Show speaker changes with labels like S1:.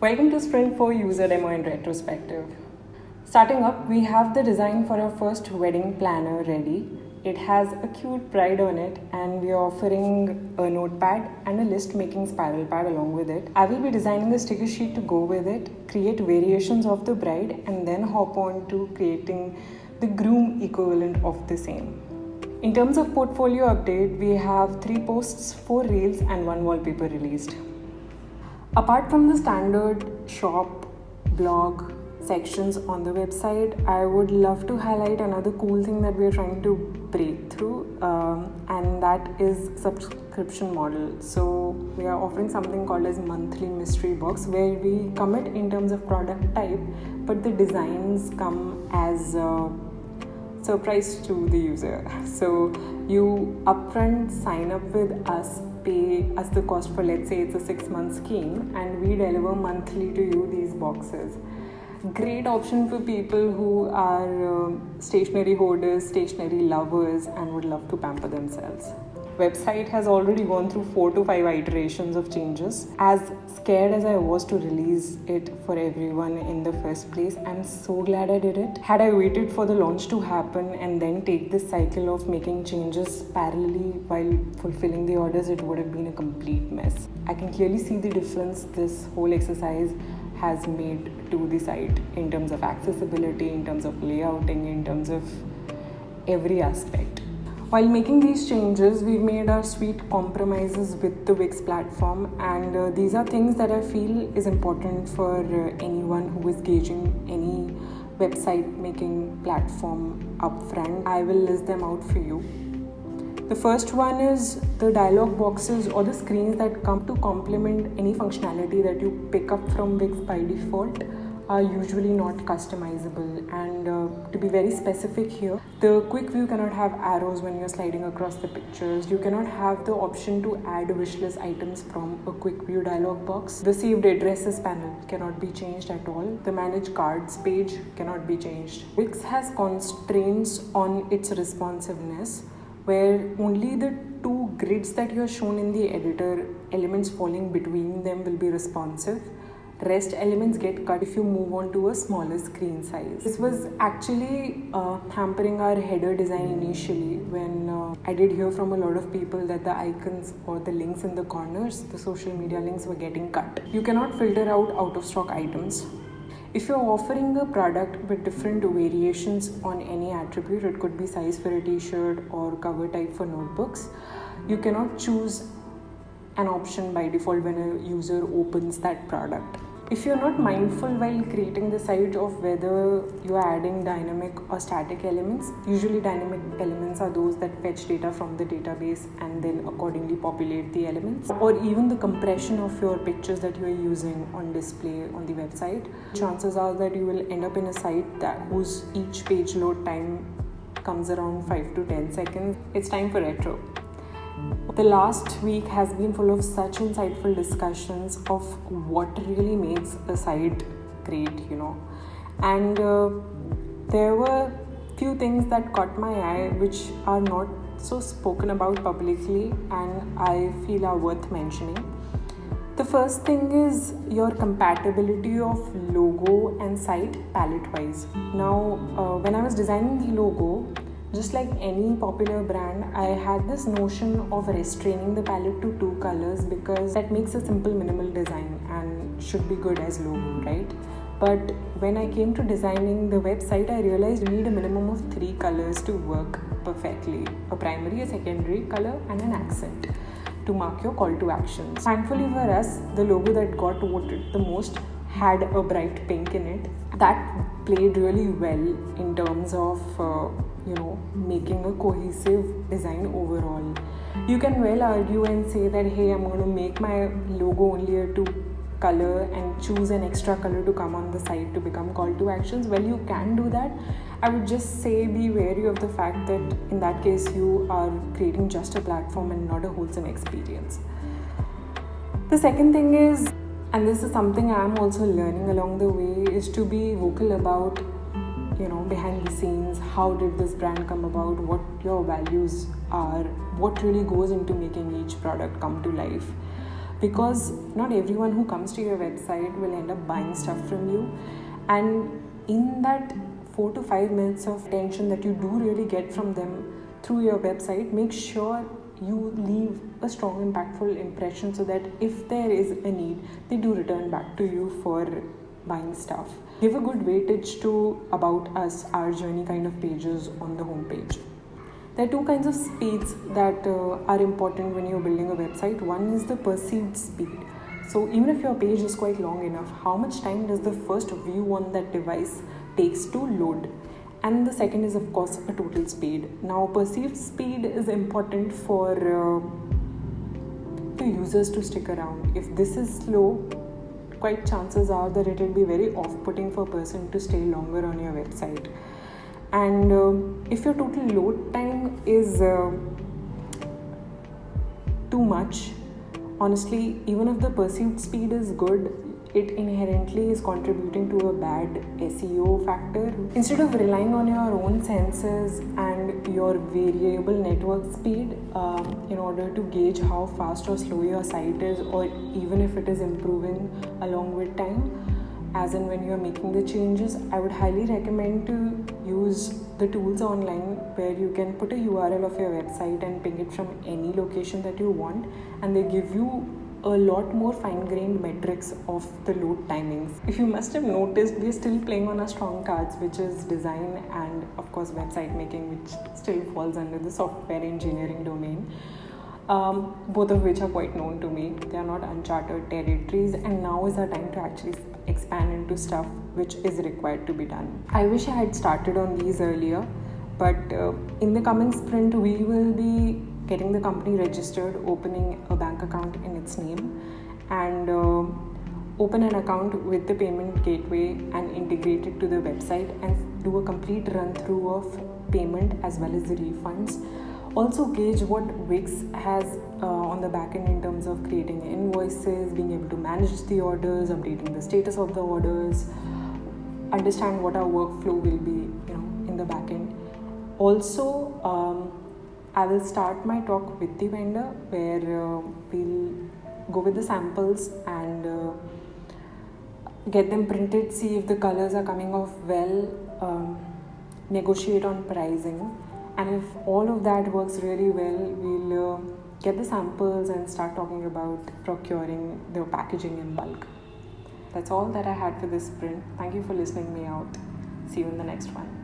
S1: Welcome to Sprint 4 User Demo and Retrospective. Starting up, we have the design for our first wedding planner ready. It has a cute bride on it and we are offering a notepad and a list making spiral pad along with it. I will be designing a sticker sheet to go with it, create variations of the bride and then hop on to creating the groom equivalent of the same. In terms of portfolio update, we have 3 posts, 4 reels and 1 wallpaper released. Apart from the standard shop, blog sections on the website, I would love to highlight another cool thing that we are trying to break through, and that is subscription model. So we are offering something called as monthly mystery box, where we commit in terms of product type, but the designs come as a surprise to the user. So you upfront sign up with us, pay us the cost for, let's say it's a 6-month scheme, and we deliver monthly to you these boxes. Great option for people who are stationery hoarders, stationery lovers and would love to pamper themselves. Website has already gone through 4 to 5 iterations of changes. As scared as I was to release it for everyone in the first place, I'm so glad I did it. Had I waited for the launch to happen and then take this cycle of making changes parallelly while fulfilling the orders, it would have been a complete mess. I can clearly see the difference this whole exercise has made to the site in terms of accessibility, in terms of layouting, in terms of every aspect. While making these changes, we've made our sweet compromises with the WIX platform, and these are things that I feel is important for anyone who is gauging any website making platform upfront. I will list them out for you. The first one is the dialog boxes or the screens that come to complement any functionality that you pick up from WIX by default are usually not customizable, and to be very specific here, the quick view cannot have arrows when you're sliding across the pictures. You cannot have the option to add wishlist items from a quick view dialog box. The saved addresses panel cannot be changed at all. The manage cards page cannot be changed. WIX has constraints on its responsiveness, where only the 2 grids that you are shown in the editor, elements falling between them, will be responsive. Rest elements get cut if you move on to a smaller screen size. This was actually hampering our header design initially, when I did hear from a lot of people that the icons or the links in the corners, the social media links, were getting cut. You cannot filter out of stock items. If you're offering a product with different variations on any attribute, it could be size for a t-shirt or cover type for notebooks, you cannot choose an option by default when a user opens that product. If you're not mindful while creating the site of whether you are adding dynamic or static elements, usually dynamic elements are those that fetch data from the database and then accordingly populate the elements, or even the compression of your pictures that you are using on display on the website, chances are that you will end up in a site whose each page load time comes around 5 to 10 seconds. It's time for retro. The last week has been full of such insightful discussions of what really makes a site great, and there were few things that caught my eye which are not so spoken about publicly and I feel are worth mentioning. The first thing is your compatibility of logo and site palette wise. Now, when I was designing the logo, just like any popular brand, I had this notion of restraining the palette to 2 colors because that makes a simple minimal design and should be good as logo, right? But when I came to designing the website, I realized you need a minimum of 3 colors to work perfectly. A primary, a secondary color and an accent to mark your call to actions. Thankfully for us, the logo that got voted the most had a bright pink in it. That played really well in terms of making a cohesive design overall. You can well argue and say that, hey, I'm going to make my logo only a 2 color and choose an extra color to come on the site to become call to actions. Well, you can do that. I would just say be wary of the fact that in that case you are creating just a platform and not a wholesome experience. The second thing is, and this is something I'm also learning along the way, is to be vocal about behind the scenes. How did this brand come about? What your values are? What really goes into making each product come to life? because not everyone who comes to your website will end up buying stuff from you. And in that 4 to 5 minutes of attention that you do really get from them through your website, make sure you leave a strong, impactful impression so that if there is a need, they do return back to you for buying stuff. Give a good weightage to About Us, Our Journey kind of pages on the homepage. There are two kinds of speeds that are important when you're building a website. One is the perceived speed. So even if your page is quite long enough, how much time does the first view on that device takes to load? And the second is, of course, a total speed. Now, perceived speed is important for the users to stick around. If this is slow, quite chances are that it will be very off-putting for a person to stay longer on your website. And if your total load time is too much, honestly, even if the perceived speed is good, it inherently is contributing to a bad SEO factor. Instead of relying on your own senses and your variable network speed in order to gauge how fast or slow your site is, or even if it is improving along with time, as and when you are making the changes, I would highly recommend to use the tools online where you can put a URL of your website and ping it from any location that you want, and they give you a lot more fine-grained metrics of the load timings. If you must have noticed, we're still playing on our strong cards, which is design and of course website making, which still falls under the software engineering domain. Both of which are quite known to me. They are not uncharted territories, and now is our time to actually expand into stuff which is required to be done. I wish I had started on these earlier, but in the coming sprint we will be getting the company registered, opening a bank account in its name, and open an account with the payment gateway and integrate it to the website and do a complete run through of payment as well as the refunds. Also gauge what WIX has on the back end in terms of creating invoices, being able to manage the orders, updating the status of the orders, understand what our workflow will be, in the back end. Also, I will start my talk with the vendor where we'll go with the samples and get them printed, see if the colors are coming off well, negotiate on pricing, and if all of that works really well, we'll get the samples and start talking about procuring the packaging in bulk. That's all that I had for this sprint. Thank you for listening me out. See you in the next one.